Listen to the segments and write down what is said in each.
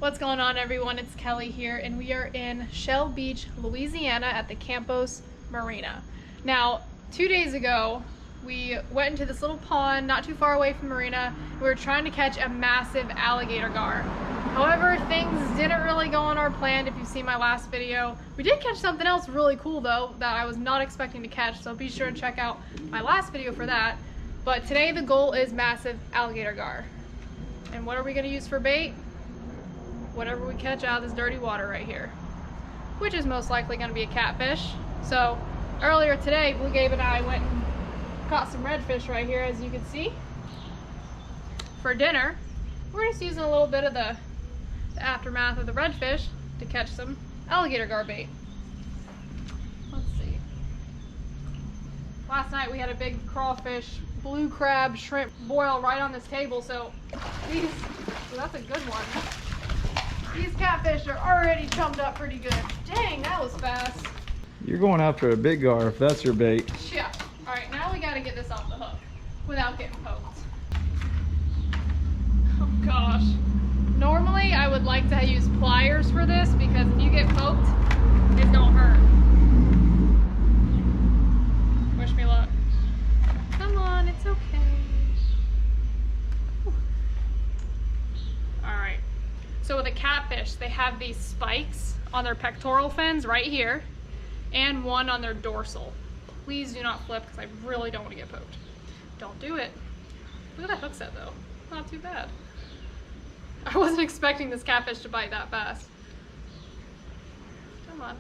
What's going on, everyone? It's Kelly here, and we are in Shell Beach, Louisiana at the Campos Marina. Now, 2 days ago, we went into this little pond not too far away from the marina. We were trying to catch a massive alligator gar. However, things didn't really go on our plan. If you've seen my last video, we did catch something else really cool though that I was not expecting to catch, so be sure to check out my last video for that. But today the goal is massive alligator gar. And what are we going to use for bait? Whatever we catch out of this dirty water right here, which is most likely going to be a catfish. So earlier today, Blue Gabe and I went and caught some redfish right here, as you can see, for dinner. We're just using a little bit of the aftermath of the redfish to catch some alligator gar bait. Let's see. Last night we had a big crawfish, blue crab, shrimp boil right on this table, so these, well, that's a good one. These catfish are already chummed up pretty good. Dang, that was fast. You're going after a big gar if that's your bait. Yeah. All right, now we got to get this off the hook without getting poked. Oh gosh. Normally I would like to use pliers for this because if you get poked, it's gonna hurt. Wish me luck. Come on, it's okay. All right. So with a catfish, they have these spikes on their pectoral fins right here and one on their dorsal. Please do not flip because I really don't want to get poked. Don't do it. Look at that hook set though. Not too bad. I wasn't expecting this catfish to bite that fast. Come on.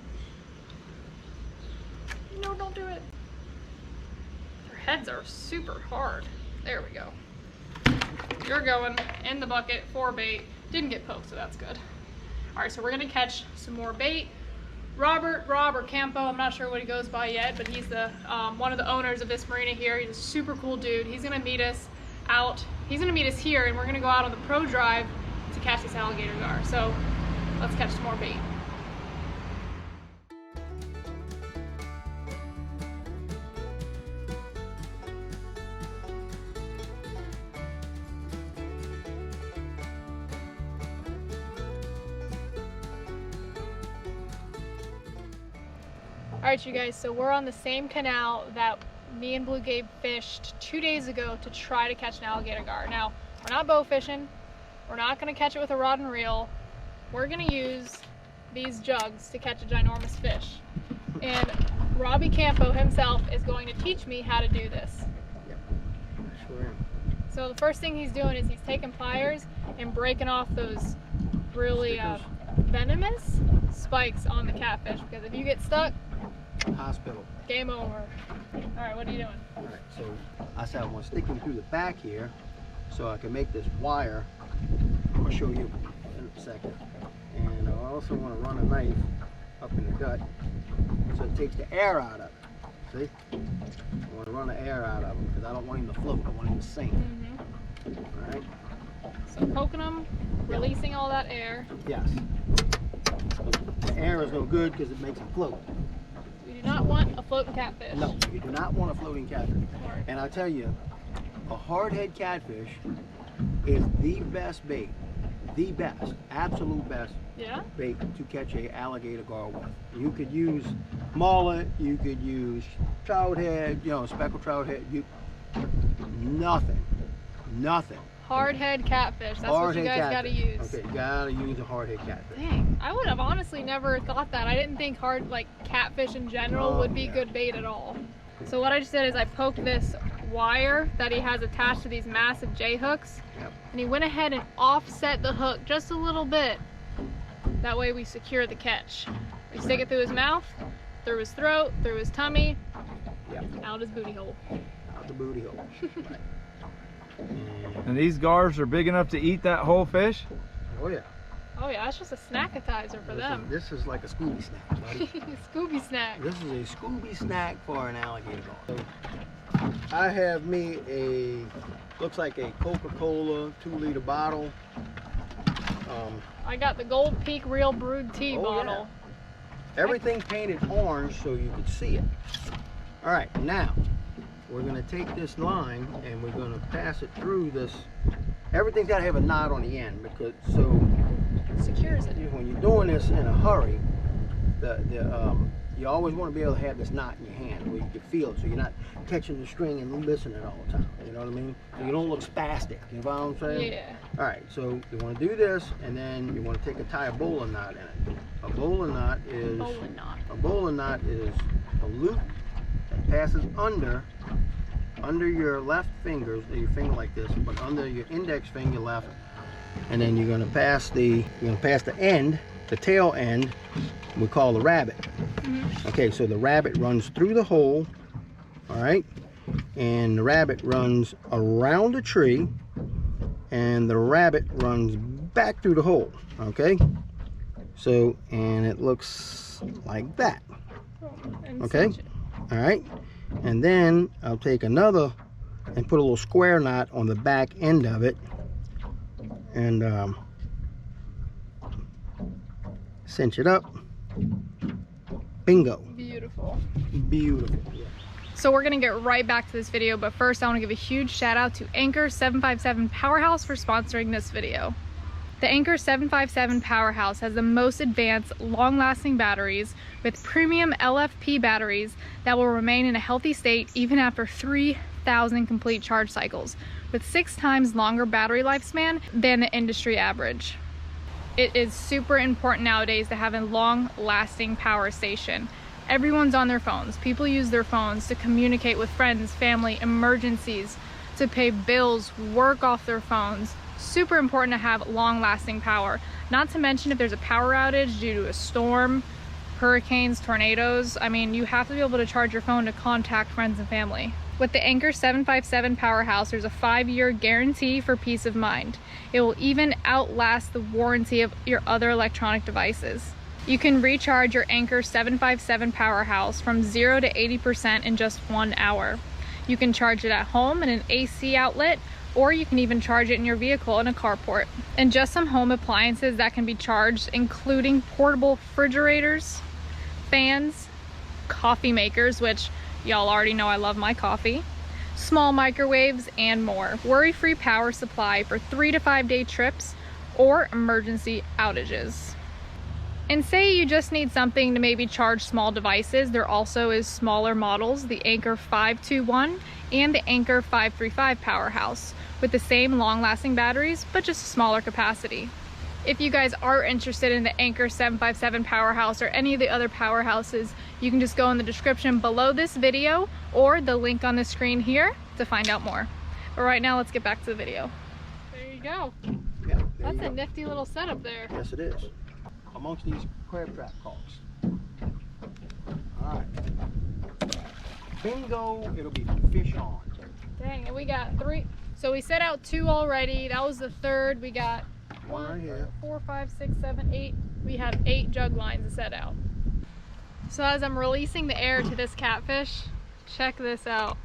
No, don't do it. Their heads are super hard. There we go. You're going in the bucket for bait. Didn't get poked, so that's good. All right, so we're gonna catch some more bait. Rob or Campo, I'm not sure what he goes by yet, but he's the one of the owners of this marina here. He's a super cool dude. He's gonna meet us out. He's gonna meet us here, and we're gonna go out on the pro drive to catch this alligator gar. So let's catch some more bait. All right, you guys, so we're on the same canal that me and Blue Gabe fished 2 days ago to try to catch an alligator gar. Now, we're not bow fishing. We're not gonna catch it with a rod and reel. We're gonna use these jugs to catch a ginormous fish. And Robbie Campo himself is going to teach me how to do this. Yep, I sure am. So the first thing he's doing is he's taking pliers and breaking off those really venomous spikes on the catfish, because if you get stuck, hospital. Game over. All right, what are you doing? All right, so I said I want to stick him through the back here so I can make this wire. I'll show you in a second. And I also want to run a knife up in the gut so it takes the air out of it. See? I want to run the air out of him because I don't want him to float. I want him to sink. All right? So poking them, releasing all that air. Yes. The air is no good because it makes him float. We do not want a floating catfish. No, you do not want a floating catfish. And I tell you, a hardhead catfish is the best bait, the best, absolute best bait to catch a alligator gar with. You could use mullet, you could use trout head, you know, speckled trout head, nothing. Hardhead catfish, that's what you guys gotta use. Okay, you gotta use a hardhead catfish. Dang, I would have honestly never thought that. I didn't think catfish in general would be good bait at all. So what I just did is I poked this wire that he has attached to these massive J hooks, and he went ahead and offset the hook just a little bit. That way we secure the catch. We stick it through his mouth, through his throat, through his tummy, out his booty hole. Out the booty hole. Right. And these gars are big enough to eat that whole fish? Oh yeah. Oh yeah, that's just a snackatizer for them. This is like a Scooby snack, buddy. Scooby snack. This is a Scooby snack for an alligator gar. So I have me looks like a Coca-Cola 2-liter bottle. I got the Gold Peak Real Brewed Tea bottle. Yeah. Everything painted orange so you could see it. All right, now we're going to take this line and we're going to pass it through this. Everything's got to have a knot on the end, because so secures it. When you're doing this in a hurry, you always want to be able to have this knot in your hand where you can feel it, so you're not catching the string and missing it all the time. You know what I mean? So you don't look spastic. You know what I'm saying? Yeah. All right. So you want to do this, and then you want to tie a bowling knot in it. A bowling knot is a loop that passes under your left fingers, your finger like this, but under your index finger left, and then you're gonna pass the end, the tail end, we call the rabbit. Okay, so the rabbit runs through the hole, all right, and the rabbit runs around the tree, and the rabbit runs back through the hole. Okay, so, and it looks like that. Okay, all right, and then I'll take another and put a little square knot on the back end of it, and cinch it up. Bingo. Beautiful. Beautiful. Yeah. So we're gonna get right back to this video, but first I want to give a huge shout out to Anchor 757 Powerhouse for sponsoring this video. The Anchor 757 Powerhouse has the most advanced, long-lasting batteries with premium LFP batteries that will remain in a healthy state even after 3,000 complete charge cycles, with 6 times longer battery lifespan than the industry average. It is super important nowadays to have a long-lasting power station. Everyone's on their phones. People use their phones to communicate with friends, family, emergencies, to pay bills, work off their phones. Super important to have long-lasting power. Not to mention if there's a power outage due to a storm, hurricanes, tornadoes. I mean, you have to be able to charge your phone to contact friends and family. With the Anchor 757 Powerhouse, there's a 5-year guarantee for peace of mind. It will even outlast the warranty of your other electronic devices. You can recharge your Anchor 757 Powerhouse from 0 to 80% in just 1 hour. You can charge it at home in an AC outlet, or you can even charge it in your vehicle in a carport. And just some home appliances that can be charged, including portable refrigerators, fans, coffee makers, which y'all already know I love my coffee, small microwaves, and more. Worry-free power supply for 3 to 5 day trips or emergency outages. And say you just need something to maybe charge small devices, there also is smaller models, the Anchor 521 and the Anchor 535 Powerhouse, with the same long-lasting batteries, but just a smaller capacity. If you guys are interested in the Anchor 757 Powerhouse or any of the other powerhouses, you can just go in the description below this video or the link on the screen here to find out more. But right now, let's get back to the video. There you go. Yeah, That's a nifty little setup there. Yes, it is. Amongst these crab trap caulks. All right. Bingo, it'll be fish on. Dang, and we got 3. So we set out 2 already. That was the 3rd. We got One right here. 4, 5, 6, 7, 8. We have 8 jug lines to set out. So as I'm releasing the air to this catfish, check this out.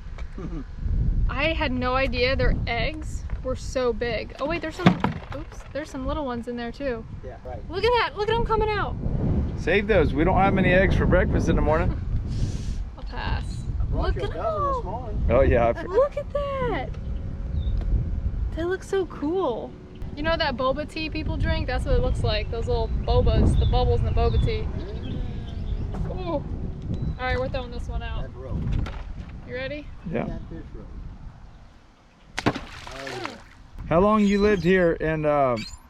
I had no idea their eggs were so big. Oh wait, there's some little ones in there too. Yeah, right. Look at that, look at them coming out. Save those. We don't have many eggs for breakfast in the morning. I'll pass. I brought Look you a at dozen this them. morning. Oh yeah. Look at that. They look so cool. You know that boba tea people drink? That's what it looks like. Those little bobas, the bubbles in the boba tea. Ooh. All right, we're throwing this one out. That rope. You ready? Yeah. That fish rope. Oh, yeah. How long you lived here in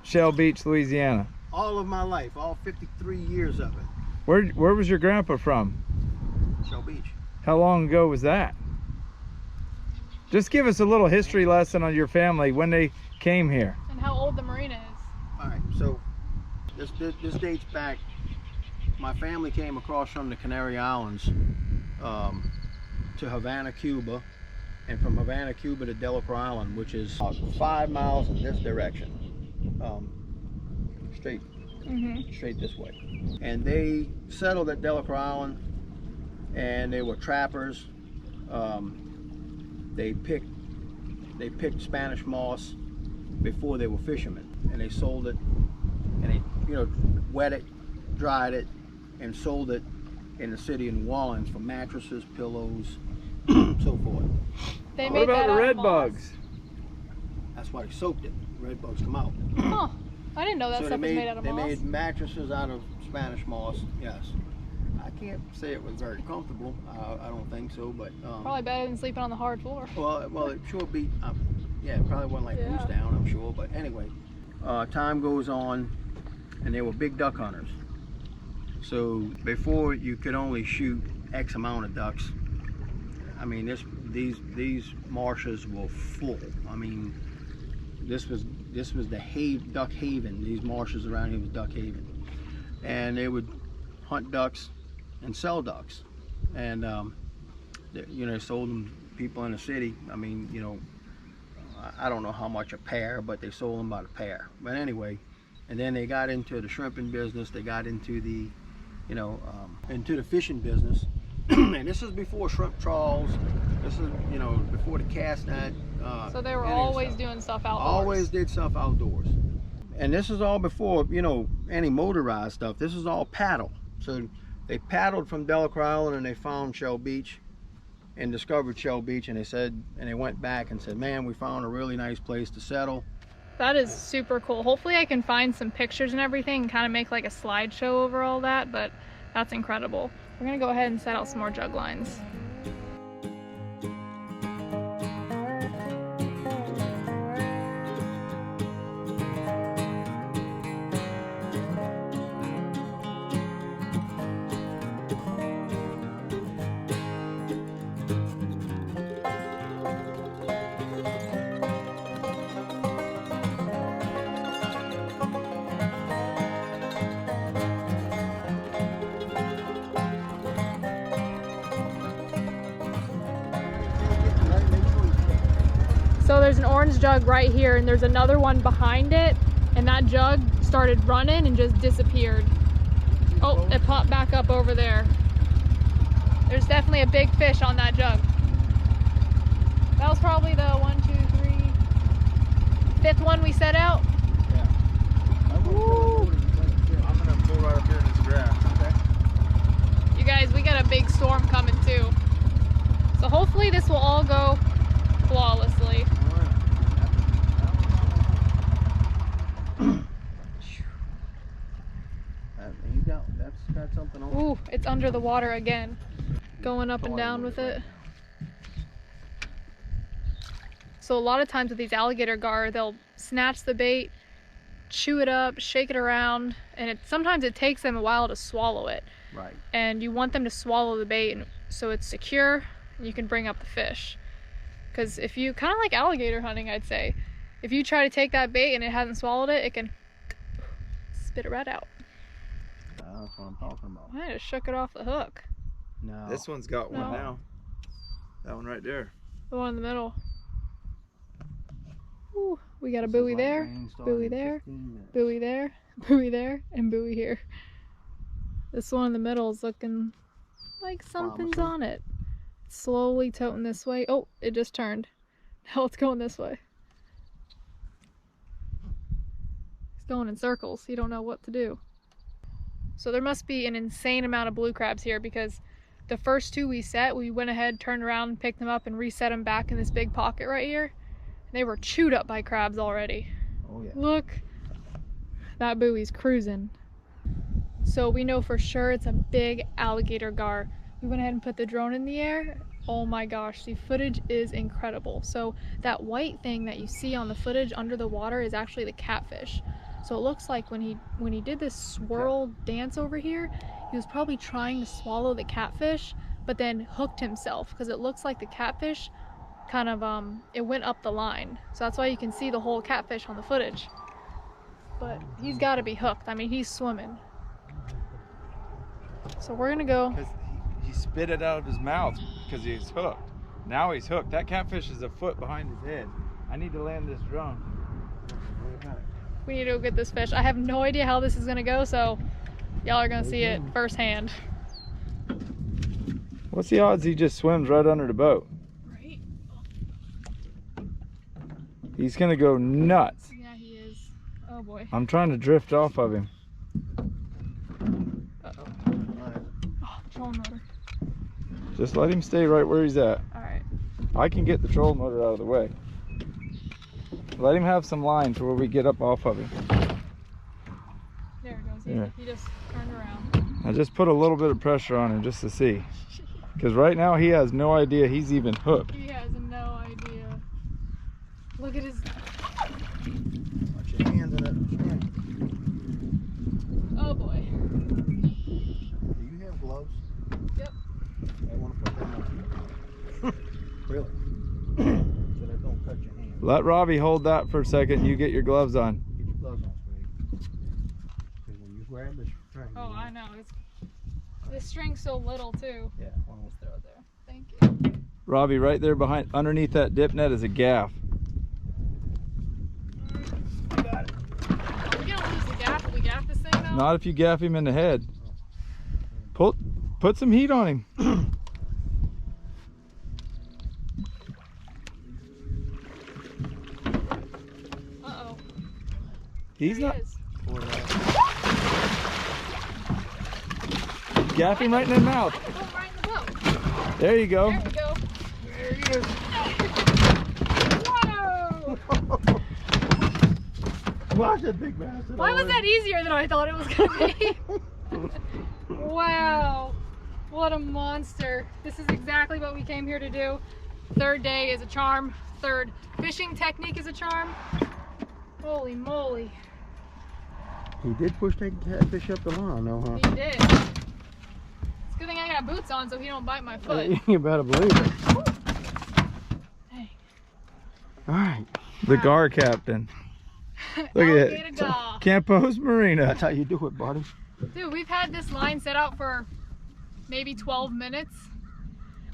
Shell Beach, Louisiana? All of my life, all 53 years of it. Where was your grandpa from? Shell Beach. How long ago was that? Just give us a little history lesson on your family when they came here. And how old the marina is. All right, so this dates back. My family came across from the Canary Islands to Havana, Cuba, and from Havana, Cuba to Delaware Island, which is about 5 miles in this direction, straight this way. And they settled at Delaware Island, and they were trappers. They picked Spanish moss before they were fishermen, and they sold it, and they wet it, dried it, and sold it in the city of New Orleans for mattresses, pillows, so forth. They What made about that the out of red moss. bugs? That's why they soaked it. Red bugs come out. Huh. I didn't know that stuff was made out of moss. They made mattresses out of Spanish moss, yes. I can't say it was very comfortable. I don't think so, but probably better than sleeping on the hard floor. Well, it sure beat. Yeah, it probably wasn't like moose down, I'm sure. But anyway, time goes on, and they were big duck hunters. So before you could only shoot X amount of ducks. I mean, these marshes were full. I mean, this was the duck haven. These marshes around here was duck haven, and they would hunt ducks and sell ducks, and you know, sold them people in the city. I mean, you know, I don't know how much a pair, but they sold them by the pair. But anyway, and then they got into the shrimping business. They got into the, you know, into the fishing business. And this is before shrimp trawls. This is, you know, before the cast net. So they were always doing stuff outdoors. Always did stuff outdoors. And this is all before, you know, any motorized stuff. This is all paddle. So they paddled from Delaware Island and they found Shell Beach and discovered Shell Beach, and they said, and they went back and said, man, we found a really nice place to settle. That is super cool. Hopefully I can find some pictures and everything and kind of make like a slideshow over all that, but that's incredible. We're gonna go ahead and set out some more jug lines. So there's an orange jug right here, and there's another one behind it, and that jug started running and just disappeared. Oh, it popped back up over there. There's definitely a big fish on that jug. That was probably the 1, 2, 3, 5th one we set out. Yeah. I'm gonna pull right up here in this grass. Okay. You guys, we got a big storm coming too. So hopefully this will all go flawlessly. That's got something on. Ooh, it's under the water again. Going up and down with it. So a lot of times with these alligator gar, they'll snatch the bait, chew it up, shake it around, and sometimes it takes them a while to swallow it. Right. And you want them to swallow the bait so it's secure and you can bring up the fish. Because if you, kind of like alligator hunting, I'd say, if you try to take that bait and it hasn't swallowed it, it can spit it right out. That's what I'm talking about. I just shook it off the hook. No. This one's got one now. That one right there. The one in the middle. Ooh, we got a buoy there, buoy there, buoy there, buoy there, and buoy here. This one in the middle is looking like something's on it. It's slowly toting this way. Oh, it just turned. Now it's going this way. It's going in circles. You don't know what to do. So there must be an insane amount of blue crabs here, because the first two we set, we went ahead, turned around, picked them up, and reset them back in this big pocket right here. They were chewed up by crabs already. Oh yeah. Look, that buoy's cruising. So we know for sure it's a big alligator gar. We went ahead and put the drone in the air. Oh my gosh, the footage is incredible. So that white thing that you see on the footage under the water is actually the catfish. So it looks like when he did this swirl dance over here, he was probably trying to swallow the catfish, but then hooked himself, because it looks like the catfish kind of, it went up the line. So that's why you can see the whole catfish on the footage. But he's got to be hooked. I mean, he's swimming. So we're gonna go. Because he spit it out of his mouth because he's hooked. Now he's hooked. That catfish is a foot behind his head. I need to land this drone. We need to go get this fish. I have no idea how this is gonna go, so y'all are gonna see it firsthand. What's the odds he just swims right under the boat? Right? He's gonna go nuts. Yeah, he is. Oh boy. I'm trying to drift off of him. Uh-oh. Oh, the trolling motor. Just let him stay right where he's at. Alright. I can get the trolling motor out of the way. Let him have some line to where we get up off of him. There it goes. Yeah. He just turned around. I just put a little bit of pressure on him just to see. Because right now he has no idea he's even hooked. He has no idea. Look at his... Watch your hands in it. Oh boy. Do you have gloves? Yep. I want to put them on. Really? So that don't cut your hand. Let Robbie hold that for a second. You get your gloves on. Get your gloves on, sweetie. Because when you grab this string. Oh, I know. This string's so little too. Yeah. Well, Let's throw it there. Thank you. Robbie, right there behind, underneath that dip net is a gaff. I got it. Are we gonna lose the gaff if we gaff this thing now? Not if you gaff him in the head. Put some heat on him. Uh-oh. He's There not. he is. Gaff him right in the mouth. I can put him right in the boat. There you go. There we go. There he is. Whoa! Watch that big bastard. Why was that easier than I thought it was gonna be? Wow. What a monster. This is exactly what we came here to do. Third day is a charm. Third fishing technique is a charm. Holy moly. He did push that catfish up the line, though, huh? He did. It's a good thing I got boots on so he don't bite my foot. You better believe it. Dang. All right. The gar captain. Look at Alligator it. gar. Campos Marina. That's how you do it, buddy. Dude, we've had this line set out for maybe 12 minutes.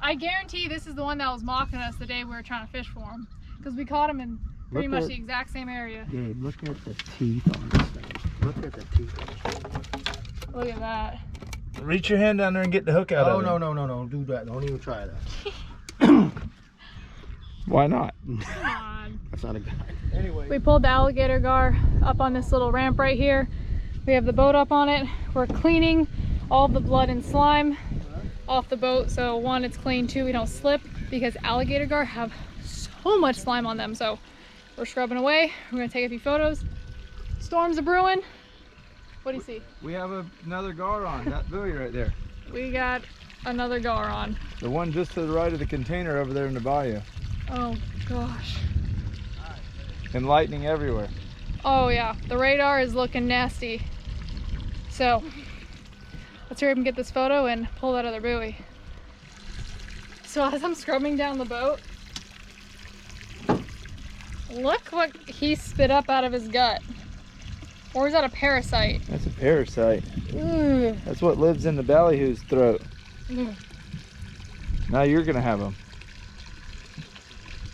I guarantee this is the one that was mocking us the day we were trying to fish for him. Because we caught him in pretty much the exact same area. Gabe, look at the teeth on this thing. Look at the teeth. Look at that. Reach your hand down there and get the hook out Oh, of it. no, don't do that. Don't even try that. Why not? Come on. That's not a guy. Anyway. We pulled the alligator gar up on this little ramp right here. We have the boat up on it. We're cleaning all the blood and slime off the boat. So one, it's clean. Two, we don't slip because alligator gar have so much slime on them. So we're scrubbing away. We're gonna take a few photos. Storms are brewing. What do you see? We have another gar on that buoy right there. We got another gar on. The one just to the right of the container over there in the bayou. Oh gosh. And lightning everywhere. Oh yeah, the radar is looking nasty. So let's hurry up and get this photo and pull that other buoy. So as I'm scrubbing down the boat, look what he spit up out of his gut. Or is that a parasite? That's a parasite. Ugh. That's what lives in the ballyhoo's throat. Ugh. Now you're gonna have them.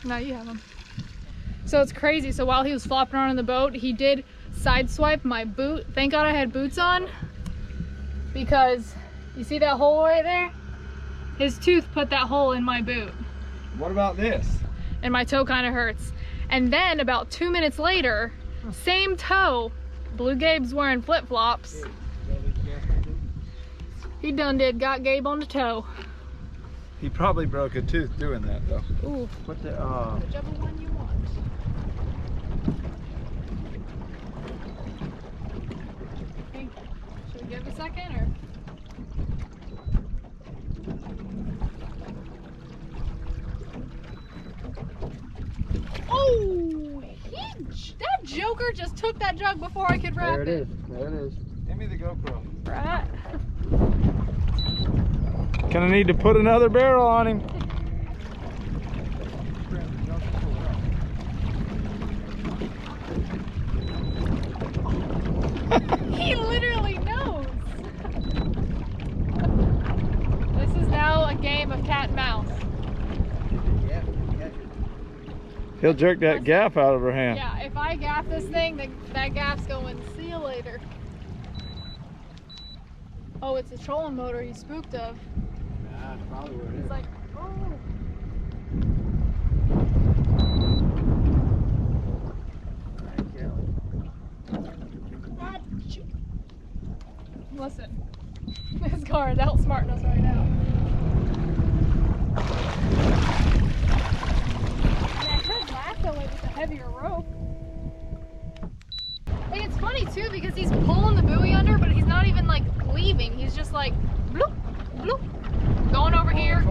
Now you have him. So it's crazy. So while he was flopping around in the boat, he did sideswipe my boot. Thank God I had boots on, because you see that hole right there? His tooth put that hole in my boot. What about this? And my toe kind of hurts. And then about 2 minutes later, same toe, Blue Gabe's wearing flip-flops. He done got Gabe on the toe. He probably broke a tooth doing that though. Ooh. Put the, Whichever one you want. Okay. Should we give it a second or? Oh, that joker just took that jug before I could wrap there it. it is. There it is. Give me the GoPro. Right. Gonna need to put another barrel on him. He literally knows. This is now a game of cat and mouse. Yeah, catch it. He'll jerk that gaff out of her hand. Yeah, if I gaff this thing, that gaff's going, see you later. Oh, it's a trolling motor he's spooked of. Nah, that's probably what it is. He's like, oh. Listen, this car is outsmarting us right now. Yeah, I could lasso it with a heavier rope. Hey, it's funny too because he's pulling the buoy under, but he's not even like leaving. He's just like bloop, bloop, going over here,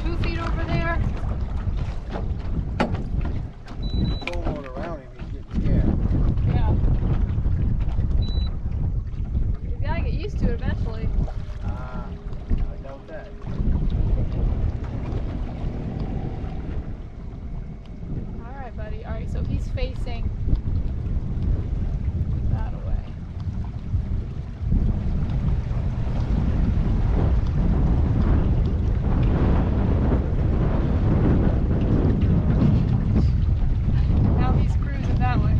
2 feet over there. Going around him, he's getting scared. Yeah. You gotta get used to it eventually. I doubt that. All right, buddy. All right, so he's facing that away. Now he's cruising that way.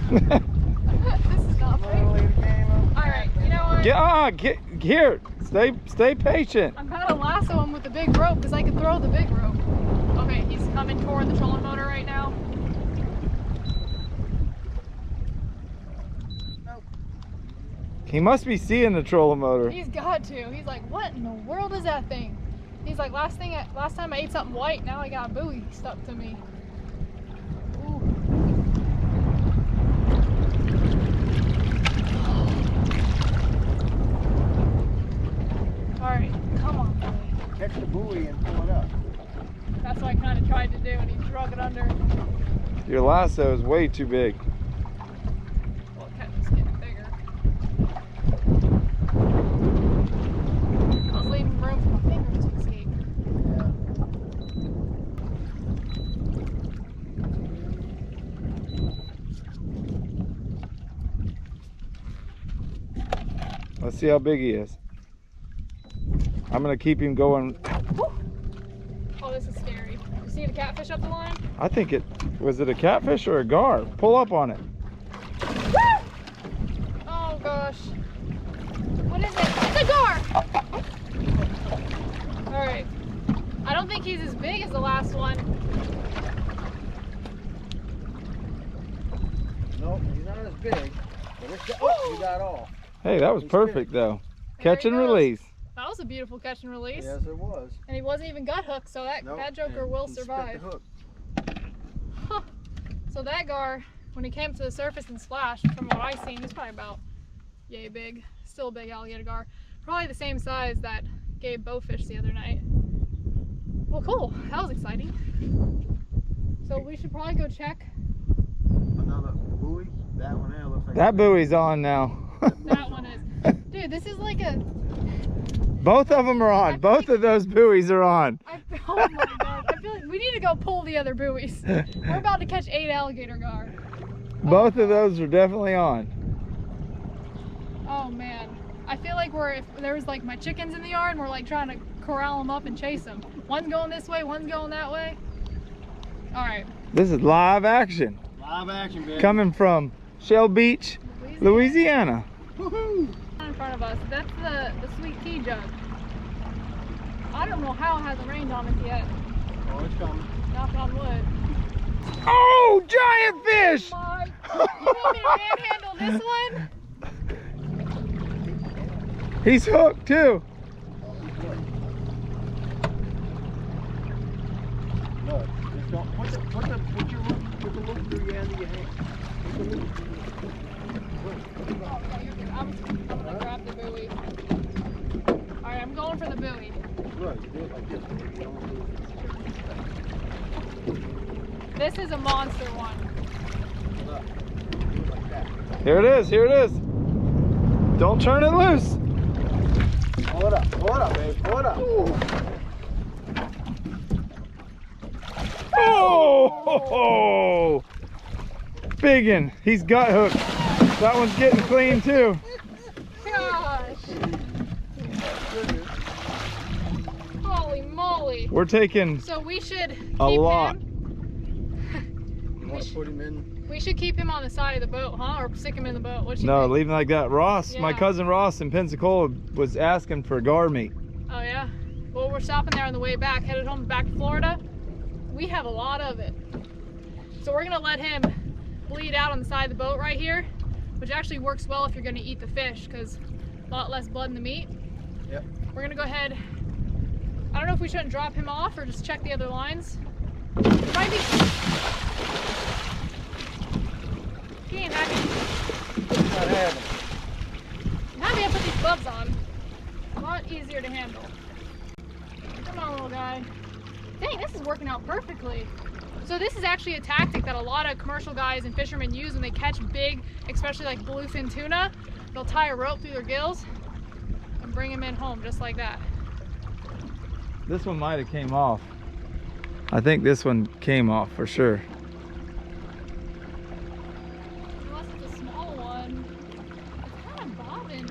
This is not fair. All right, you know what? Get here. Stay patient. I'm gonna lasso him with the big rope because I can throw the big rope. Okay, he's coming toward the trolling motor right now. He must be seeing the trolling motor. He's got to. He's like, what in the world is that thing? He's like, last time I ate something white, now I got a buoy stuck to me. Ooh. All right, come on, buddy. Catch the buoy and pull it up. That's what I kind of tried to do, and he drug it under. Your lasso is way too big. Well, it kept just getting bigger. I was leaving room for my fingers to escape. Let's see how big he is. I'm gonna keep him going. Woo. Oh, this is scary. You see the catfish up the line? I think was it a catfish or a gar? Pull up on it. Woo! Oh gosh. What is it? It's a gar! Alright. I don't think he's as big as the last one. Nope, he's not as big. But it's oh, you got all. Hey, that was perfect though. Catch and release. That was a beautiful catch and release. Yes, it was. And he wasn't even gut hooked, so that joker will He spit survive. the hook. Huh. So that gar, when he came to the surface and splashed, from what I seen, he's probably about yay big. Still a big alligator gar. Probably the same size that Gabe bowfished the other night. Well, cool. That was exciting. So we should probably go check. Another buoy. That one there looks like That buoy's on now. That one is. Dude, this is like a... Both of them are on. Both of those buoys are on. Oh my god. I feel like we need to go pull the other buoys. We're about to catch 8 alligator gar. Both of those are definitely on. Oh man. I feel like if there was like my chickens in the yard and we're like trying to corral them up and chase them. One's going this way, one's going that way. All right. This is live action. live action, baby. Coming from Shell Beach, Louisiana. Woohoo! In front of us, that's the sweet tea jug. I don't know how it hasn't rained on us yet. Oh, it's coming. Knock on wood. Oh, giant fish! My, you want me to manhandle this one? He's hooked too. Look, just don't put the loop through your end of your hand. Put the loop. I'm gonna grab the buoy. Alright, I'm going for the buoy. Right, do it like this. This is a monster one. Look, do it like that. Here it is, here it is. Don't turn it loose. Pull it up, babe, pull it up. Oh! Biggin, he's gut hooked. That one's getting clean too. Gosh. Holy moly. We're taking So we should keep a lot. him. You want to put him in? We should keep him on the side of the boat, huh? Or stick him in the boat. What you No, think? leave him like that. Ross, my Yeah. cousin Ross in Pensacola was asking for gar meat. Oh yeah? Well, we're stopping there on the way back, headed home back to Florida. We have a lot of it. So we're gonna let him bleed out on the side of the boat right here, which actually works well if you're gonna eat the fish because a lot less blood in the meat. Yep. We're gonna go ahead, I don't know if we shouldn't drop him off or just check the other lines. It might be. Can't happy. Not having. I'm happy I put these gloves on. A lot easier to handle. Come on, little guy. Dang, this is working out perfectly. So this is actually a tactic that a lot of commercial guys and fishermen use when they catch big, especially like bluefin tuna. They'll tie a rope through their gills and bring them in home just like that. This one might have came off. I think this one came off for sure. Unless it's a small one. It's kind of bobbing.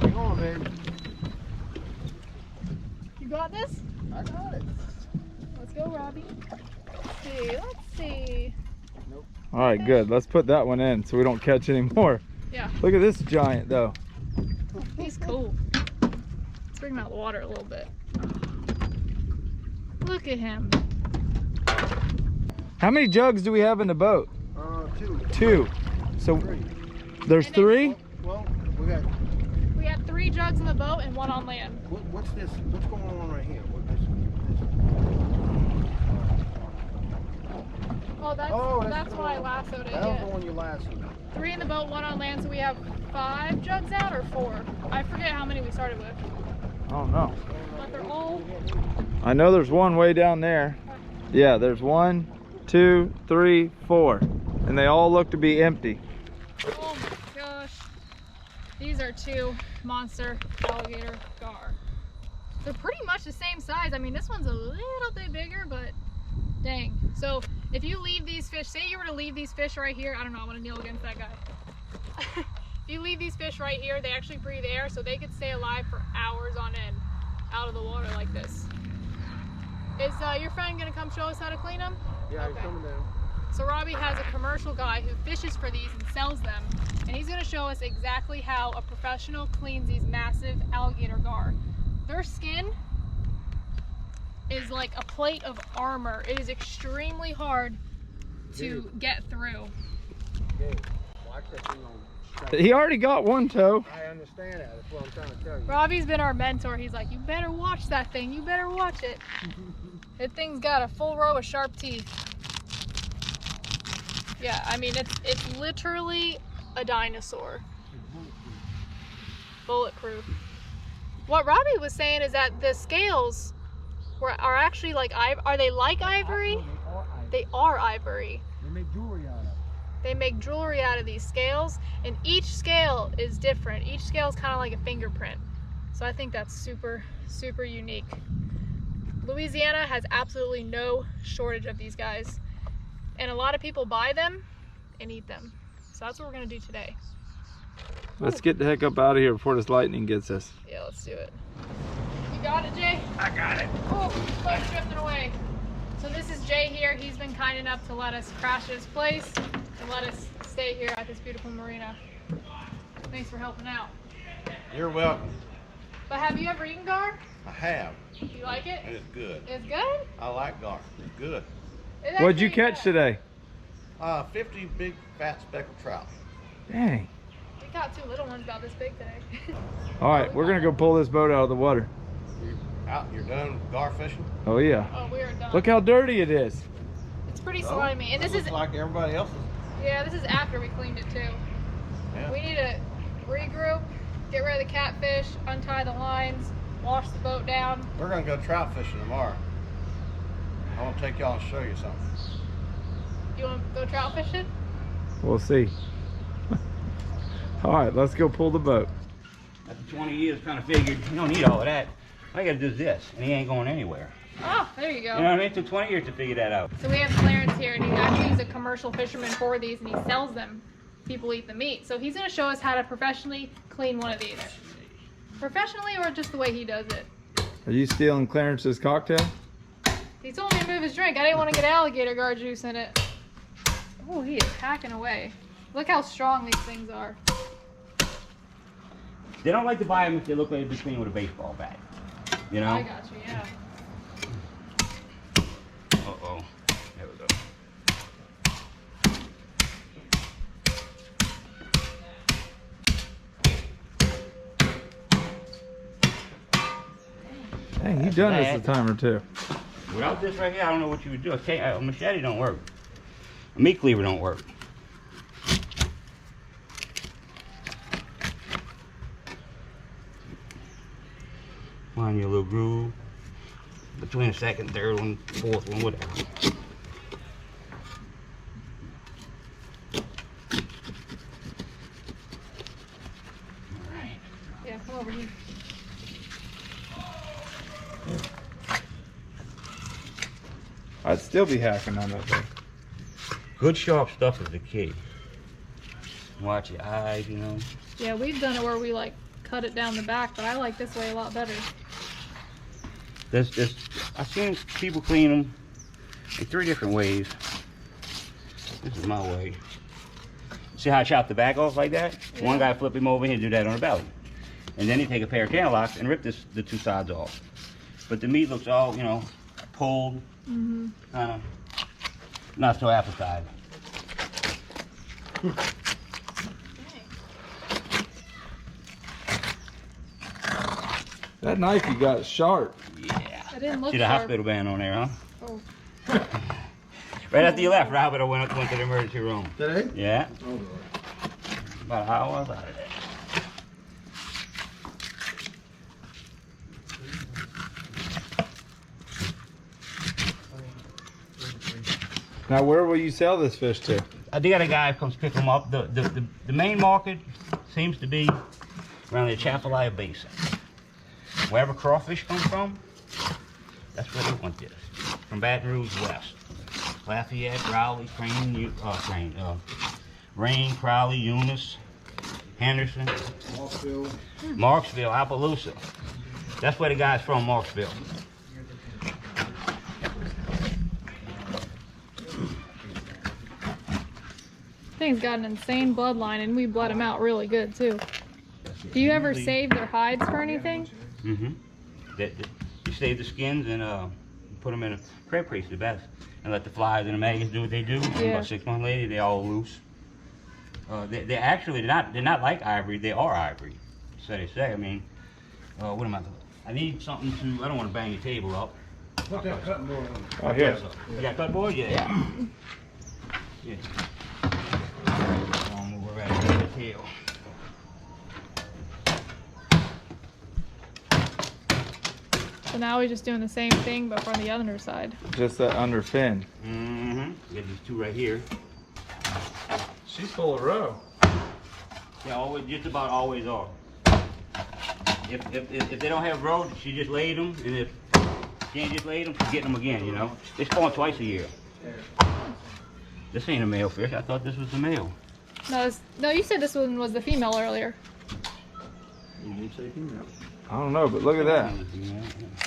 Hang on, baby. You got this? I got it. Let's go, Robbie. Let's see. Nope. All right, good. Let's put that one in so we don't catch any more. Yeah, Look at this giant though. he's cool. Let's bring him out of the water a little bit. Look at him. How many jugs do we have in the boat? 2. 2. So 3. there's And then- 3? Well, we got. We have 3 jugs in the boat and 1 on land. What's this? What's going on right here? Oh, that's what I lassoed it. That was Yeah. the one you lassoed. 3 in the boat, 1 on land, so we have 5 jugs out or 4. I forget how many we started with, Oh no. but they're all. I know there's one way down there. Yeah, there's 1, 2, 3, 4. And they all look to be empty. Oh my gosh. These are 2 monster alligator gar. They're pretty much the same size. I mean, this one's a little bit bigger, but dang. So if you leave these fish, say you were to leave these fish right here, I don't know, I want to kneel against that guy. If you leave these fish right here, they actually breathe air, so they could stay alive for hours on end out of the water like this. Is your friend gonna come show us how to clean them? Yeah, Okay. he's coming down. So Robbie has a commercial guy who fishes for these and sells them, and he's gonna show us exactly how a professional cleans these massive alligator gar. Their skin is like a plate of armor. It is extremely hard to get through. Okay. Watch that thing on. He already got one toe. I understand that. That's what I'm trying to tell you. Robbie's been our mentor. He's like, you better watch that thing. You better watch it. That thing's got a full row of sharp teeth. Yeah, I mean, it's literally a dinosaur. Bulletproof. What Robbie was saying is that the scales are actually like, are they like ivory? They are ivory. They make jewelry out of it. They make jewelry out of these scales, and each scale is different. Each scale is kind of like a fingerprint. So I think that's super, super unique. Louisiana has absolutely no shortage of these guys, and a lot of people buy them and eat them. So that's what we're gonna do today. Let's get the heck up out of here before this lightning gets us. Yeah, let's do it. You got it, Jay? I got it. Oh, boat's drifting away. So this is Jay here. He's been kind enough to let us crash his place and let us stay here at this beautiful marina. Thanks for helping out. You're welcome. But have you ever eaten gar? I have. You like it? It's good. It's good? I like gar. It's good. It's What'd you actually catch good. today? 50 big fat speckled trout. Dang. We caught 2 little ones about this big today. All right, we're gonna go pull this boat out of the water. You're done gar fishing? Oh yeah. Oh, we are done. Look how dirty it is. It's pretty Oh, slimy. And it this is, looks like everybody else's. yeah, this is after we cleaned it too. Yeah. We need to regroup, get rid of the catfish, untie the lines, wash the boat down. We're gonna go trout fishing tomorrow. I want to take y'all and show you something. You want to go trout fishing? We'll see. All right, let's go pull the boat. After 20 years trying to figure, you don't need all of that. All you gotta do is this, and he ain't going anywhere. Oh, there you go. You know what I mean? It took 20 years to figure that out. So we have Clarence here, and he actually is a commercial fisherman for these, and he sells them. People eat the meat. So he's going to show us how to professionally clean one of these. Professionally, or just the way he does it? Are you stealing Clarence's cocktail? He told me to move his drink. I didn't want to get alligator gar juice in it. Oh, he is packing away. Look how strong these things are. They don't like to buy them if they look like they've been cleaned with a baseball bat. You know? I got you, yeah. Uh-oh. There we go. Dang, You've done this a time or two. Without this right here, I don't know what you would do. A machete don't work. A meat cleaver don't work. Find your little groove between the second, third one, fourth one, whatever. Alright. Yeah, come over here. I'd still be hacking on that thing. Good sharp stuff is the key. Watch your eyes, you know. Yeah, we've done it where we like cut it down the back, but I like this way a lot better. I've seen people clean them in 3 different ways. This is my way. See how I chop the back off like that? Yeah. One guy flip him over here and do that on the belly. And then he take a pair of can locks and rip the 2 sides off. But the meat looks all, you know, pulled, kind of not so appetizing. That knife you got is sharp. Yeah. I didn't look See the sharp. hospital band on there, huh? Oh. Right after you left, Robert, went to the emergency room. Today? Yeah. Oh, Lord. About an hour out of there. Now, where will you sell this fish to? I got a guy who comes pick them up. The main market seems to be around the Atchafalaya Basin. Wherever crawfish come from, that's where they want this. From Baton Rouge west. Lafayette, Raleigh, Rain, Crowley, Eunice, Henderson, Marksville, Appaloosa. That's where the guy's from, Marksville. Thing's got an insane bloodline, and we bled him out really good too. Do you ever save their hides for anything? Mm-hmm. You save the skins and put them in a crab crate, the best, and let the flies and the maggots do what they do. And Yeah. about 6 months later, they all loose. They're not like ivory. They are ivory. So they say. I mean, what am I doing? I need something to. I don't want to bang your table up. Put that cutting board on. Oh, here. You got cut board? Yeah. Yeah. We're ready to the tail. So now we're just doing the same thing, but from the other side. Just that under fin. Mm-hmm. Get these 2 right here. She's full of roe. Yeah, always, just about always are. If they don't have road, she just laid them, and if she ain't just laid them, she's getting them again, you know? They spawn twice a year. This ain't a male fish. I thought this was the male. No, you said this one was the female earlier. You did say female. I don't know, but look at that.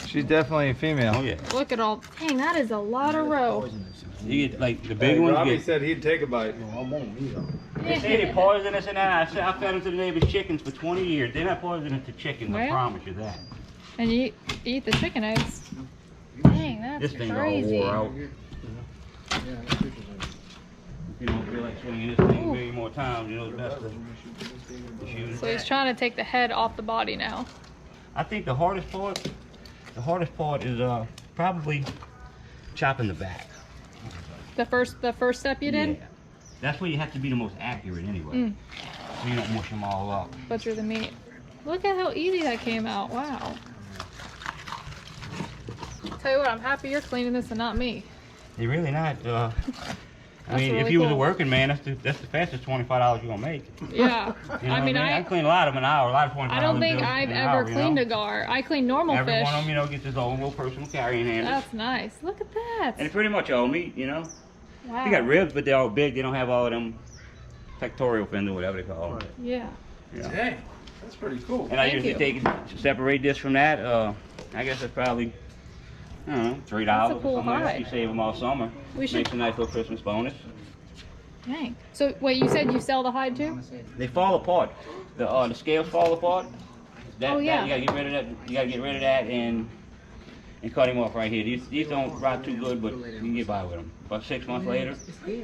She's definitely a female. Oh, yeah. Look at all. Dang, that is a lot of roe. You get, like, the Hey, big ones Robbie get... said he'd take a bite. No, I won't either. They say they're poisonous and that. I fed them to the neighbor's chickens for 20 years. They're not poisonous to chickens, I Well. promise you that. And you eat the chicken eggs. Dang, that's This thing all crazy. wore out. If you don't feel like swinging this thing many more times, you know it's best to shoot So it. he's trying to take the head off the body now. I think the hardest part is probably chopping the back. The first step you did? Yeah. That's where you have to be the most accurate anyway. So you don't mush them all up. Butcher the meat. Look at how easy that came out. Wow. Tell you what, I'm happy you're cleaning this and not me. They're really not. I mean, really if you was a cool. working man, that's the fastest $25 you're gonna make. Yeah. You know I mean, what I clean a lot of them an hour, a lot of $25. I don't think bills I've an ever hour, you cleaned know? a gar. I clean normal Every fish. one of them, you know, gets his own little personal carrying handle. That's nice. Look at that. And it's pretty much all meat, you know. Wow. They got ribs, but they're all big. They don't have all of them pectoral fins or whatever they call them. Yeah. Yeah. Dang, that's pretty cool. And I Thank usually you. separate this from that. I guess it's probably, I don't know, $3 That's a or cool something like that. hide. You save them all summer. We should- Makes a nice little Christmas bonus. Dang. So wait, you said you sell the hide too? They fall apart. The scales fall apart. Oh, yeah. You gotta get rid of that. You gotta get rid of that and cut him off right here. These don't rot too good, but you can get by with them. About 6 months later,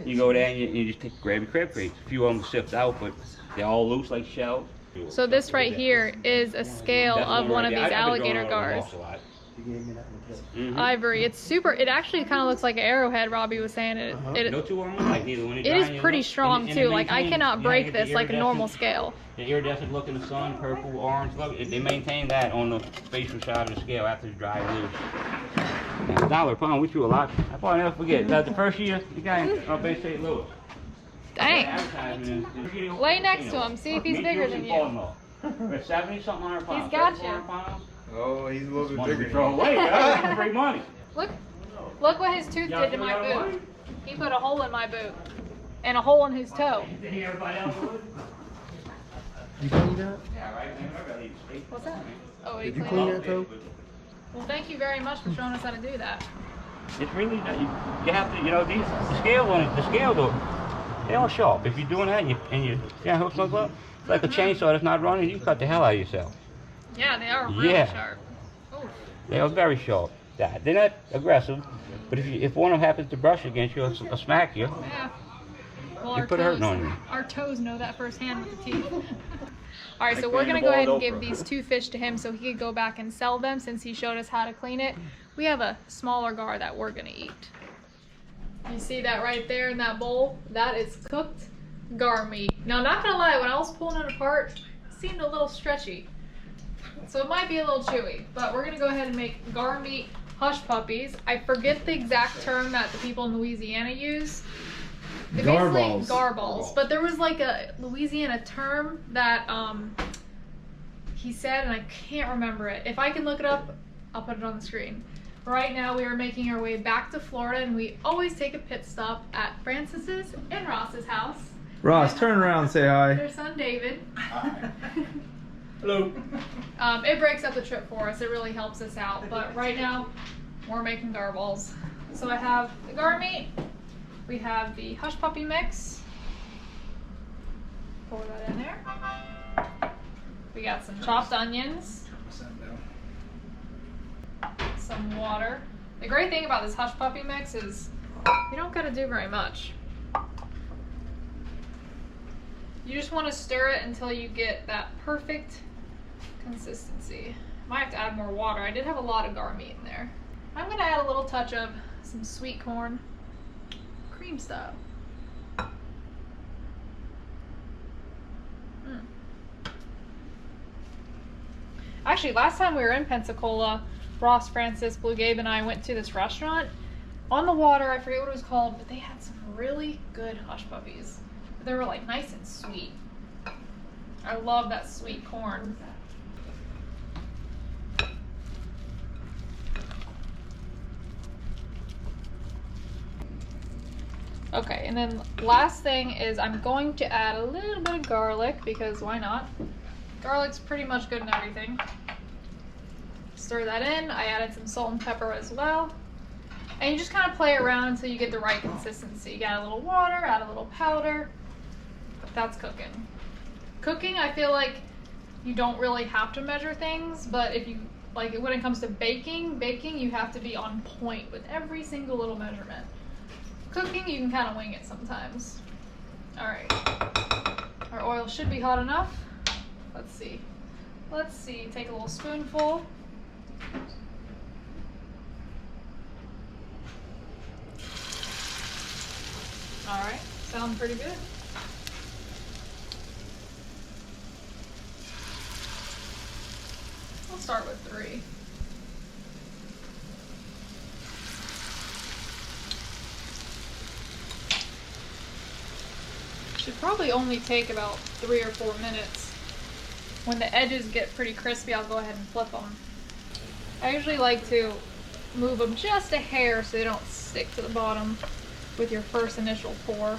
you go there and you just grab your crab crates. A few of them sift out, but they're all loose like shells. So this right here is a scale That's of one right of there. these I've been alligator growing on gars. walks a lot. You gave me that one too. Ivory. It's super. It actually kind of looks like an arrowhead. Robbie was saying it. No two are alike either. When It is pretty strong too. Like I cannot break this like a normal scale. The iridescent look in the sun, purple, orange look. They maintain that on the facial side of the scale after it's dried loose. And $1 a pound, we threw a lot. I probably never forget. The first year, the guy in Bay St. Louis. Dang. Lay next to him. See if he's bigger than you. We're 70-something 100 pounds. He's got you. 100 pounds. Oh, he's a little bit bigger. Throw away, that's free money. Look what his tooth did to my boot. He put a hole in my boot and a hole in his toe. Everybody else would? You clean that? Yeah, right. Everybody eats steak. What's that? Oh, Did you clean that toe? Well, thank you very much for showing us how to do that. It's really, you have to, the scale though, they're all sharp. If you're doing that and you hook something up, it's like a chainsaw that's not running, you cut the hell out of yourself. Yeah, they are really sharp. Ooh. They are very sharp. They're not aggressive, but if one of them happens to brush against you or smack you, Yeah. Well, you put a hurting on you. Our toes know that firsthand with the teeth. All right, so we're gonna go ahead and give these 2 fish to him so he could go back and sell them since he showed us how to clean it. We have a smaller gar that we're gonna eat. You see that right there in that bowl? That is cooked gar meat. Now, not gonna lie, when I was pulling it apart, it seemed a little stretchy. So it might be a little chewy, but we're gonna go ahead and make gar meat hush puppies. I forget the exact term that the people in Louisiana use. They're basically gar balls, but there was like a Louisiana term that he said, and I can't remember it. If I can look it up, I'll put it on the screen. Right now we are making our way back to Florida, and we always take a pit stop at Francis's and Ross's house. Ross, turn around and say hi. Their son David. Hello. It breaks up the trip for us. It really helps us out. But right now, we're making gar balls. So I have the gar meat. We have the hush puppy mix. Pour that in there. We got some chopped onions. Some water. The great thing about this hush puppy mix is you don't gotta do very much. You just want to stir it until you get that perfect consistency. Might have to add more water. I did have a lot of gar meat in there. I'm gonna add a little touch of some sweet corn, cream style. Actually, last time we were in Pensacola, Ross, Francis, Blue Gabe, and I went to this restaurant on the water. I forget what it was called, but they had some really good hush puppies. They were like nice and sweet. I love that sweet corn. Okay, and then last thing is I'm going to add a little bit of garlic because why not? Garlic's pretty much good in everything. Stir that in. I added some salt and pepper as well. And you just kind of play around until you get the right consistency. You add a little water, add a little powder. That's cooking. Cooking, I feel like you don't really have to measure things, but if you, like when it comes to baking, you have to be on point with every single little measurement. Cooking, you can kind of wing it sometimes. All right, our oil should be hot enough. Let's see, take a little spoonful. All right, sounds pretty good. We'll start with 3. Should probably only take about 3 or 4 minutes. When the edges get pretty crispy, I'll go ahead and flip them. I usually like to move them just a hair so they don't stick to the bottom with your first initial pour.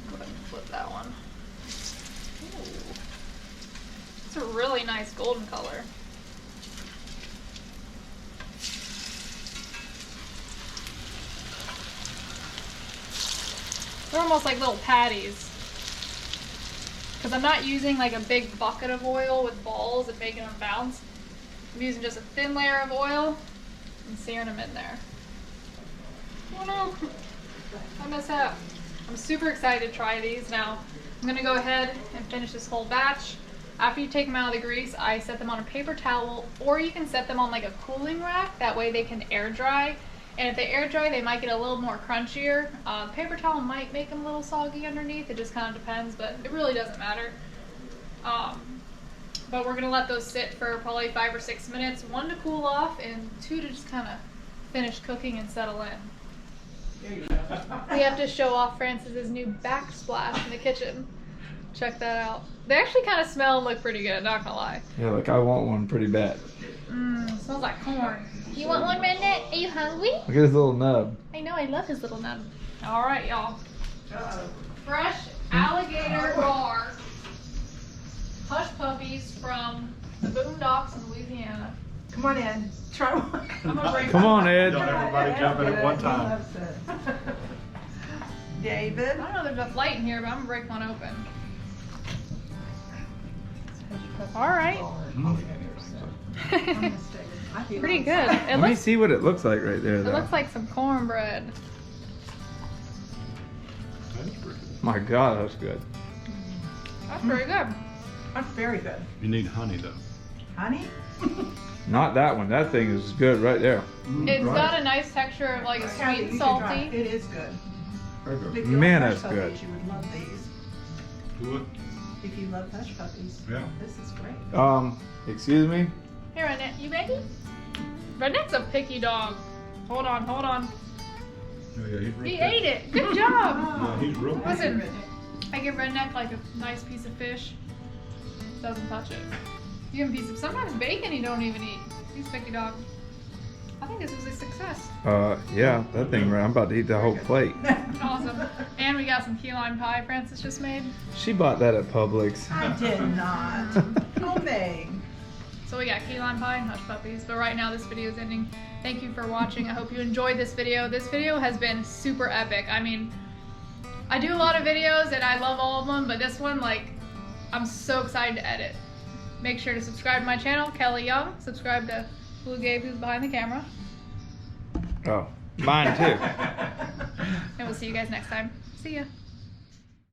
Go ahead and flip that one. Ooh. It's a really nice golden color. They're almost like little patties. Because I'm not using like a big bucket of oil with balls and making them bounce. I'm using just a thin layer of oil and searing them in there. Oh no, I messed up. I'm super excited to try these now. I'm gonna go ahead and finish this whole batch. After you take them out of the grease, I set them on a paper towel, or you can set them on like a cooling rack. That way they can air dry. And if they air dry, they might get a little more crunchier. Paper towel might make them a little soggy underneath. It just kind of depends, but it really doesn't matter. But we're gonna let those sit for probably 5 or 6 minutes. 1 to cool off, and 2 to just kind of finish cooking and settle in. We have to show off Francis's new backsplash in the kitchen. Check that out. They actually kind of smell and look pretty good, not gonna lie. Yeah, like I want one pretty bad. Smells like corn. You want one, Redneck? Are you hungry? Look at his little nub. I know, I love his little nub. All right, y'all. Fresh alligator gar hush puppies from the Boondocks in Louisiana. Come on in. Try one. I'm gonna break Come on, Ed. Don't everybody jump in at one time. David. I don't know if there's enough light in here, but I'm gonna break one open. All right. Pretty good. Let me see what it looks like right there, It though. looks like some cornbread. My God, that's good. That's pretty good. That's very good. You need honey though. Honey? Not that one. That thing is good right there. It's got a nice texture of like a Kathy, sweet you and should try it. salty. It is good. If you Man, love that's hush good. puppies, you would love these. If you love hush puppies, Yeah. this is great. Excuse me? Here, Redneck, you ready? Redneck's a picky dog. Hold on, hold on. Oh, yeah, he's real He good. ate it. Good job. Yeah, he's real good. Listen, I give Redneck like a nice piece of fish. Doesn't touch it. You give him a piece of sometimes bacon he don't even eat. He's a picky dog. I think this was a success. Yeah, that thing, I'm about to eat the whole plate. Awesome. And we got some key lime pie Francis just made. She bought that at Publix. I did not. Homemade. So we got key lime pie and hush puppies. But right now this video is ending. Thank you for watching. I hope you enjoyed this video. This video has been super epic. I mean, I do a lot of videos and I love all of them, but this one, like, I'm so excited to edit. Make sure to subscribe to my channel, Kelly Young. Subscribe to Blue Gabe, who's behind the camera. Oh, mine too. And we'll see you guys next time. See ya.